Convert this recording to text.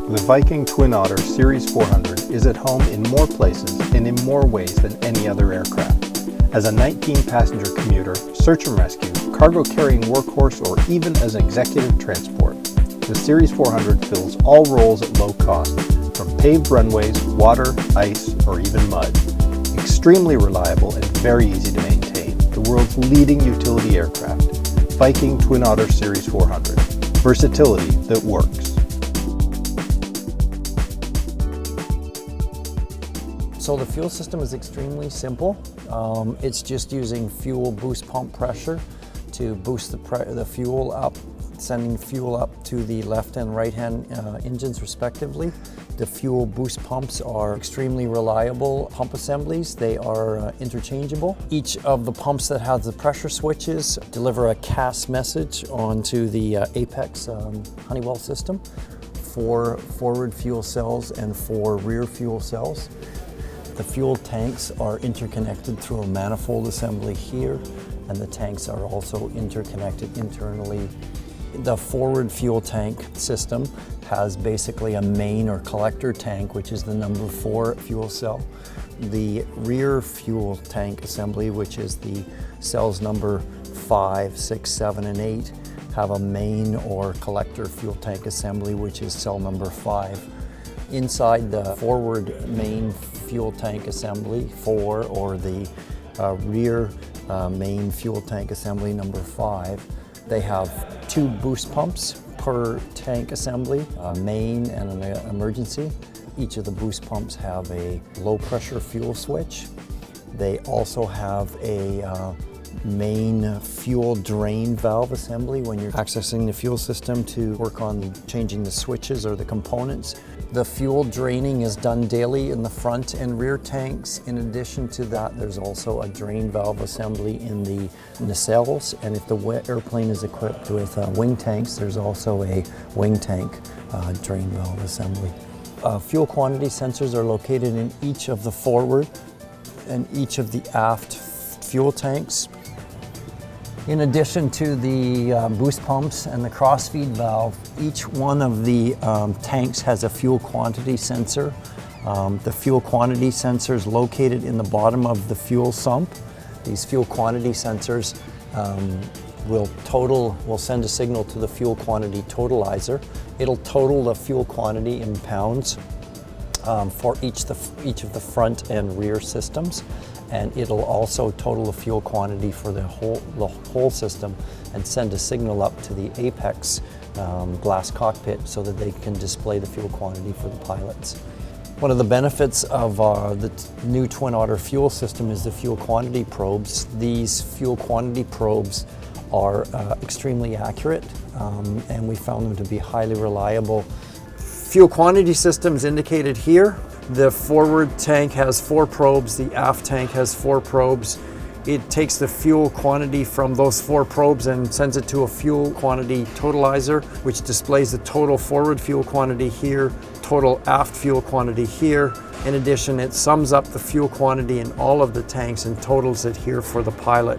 The Viking Twin Otter Series 400 is at home in more places and in more ways than any other aircraft. As a 19-passenger commuter, search and rescue, cargo-carrying workhorse, or even as an executive transport, the Series 400 fills all roles at low cost, from paved runways, water, ice, or even mud. Extremely reliable and very easy to maintain, the world's leading utility aircraft, Viking Twin Otter Series 400. Versatility that works. So the fuel system is extremely simple. It's just using fuel boost pump pressure to boost the fuel up, sending fuel up to the left and right hand engines respectively. The fuel boost pumps are extremely reliable pump assemblies. They are interchangeable. Each of the pumps that have the pressure switches deliver a CAS message onto the Apex Honeywell system, 4 forward fuel cells and 4 rear fuel cells. The fuel tanks are interconnected through a manifold assembly here, and the tanks are also interconnected internally. The forward fuel tank system has basically a main or collector tank, which is the number 4 fuel cell. The rear fuel tank assembly, which is the cells number 5, 6, 7, and 8, have a main or collector fuel tank assembly, which is cell number 5. Inside the forward main fuel tank assembly 4, or the rear main fuel tank assembly number 5, they have 2 boost pumps per tank assembly, a main and an emergency. Each of the boost pumps have a low pressure fuel switch. They also have a main fuel drain valve assembly when you're accessing the fuel system to work on changing the switches or the components. The fuel draining is done daily in the front and rear tanks. In addition to that, there's also a drain valve assembly in the nacelles, and if the airplane is equipped with wing tanks, there's also a wing tank drain valve assembly. Fuel quantity sensors are located in each of the forward and each of the aft fuel tanks. In addition to the boost pumps and the crossfeed valve, each one of the tanks has a fuel quantity sensor. The fuel quantity sensor is located in the bottom of the fuel sump. These fuel quantity sensors will send a signal to the fuel quantity totalizer. It'll total the fuel quantity in pounds for each of the front and rear systems. And it'll also total the fuel quantity for the whole system and send a signal up to the Apex glass cockpit so that they can display the fuel quantity for the pilots. One of the benefits of the new Twin Otter fuel system is the fuel quantity probes. These fuel quantity probes are extremely accurate, and we found them to be highly reliable. Fuel quantity system is indicated here. The forward tank has 4 probes, the aft tank has 4 probes. It takes the fuel quantity from those 4 probes and sends it to a fuel quantity totalizer, which displays the total forward fuel quantity here, total aft fuel quantity here. In addition, it sums up the fuel quantity in all of the tanks and totals it here for the pilot.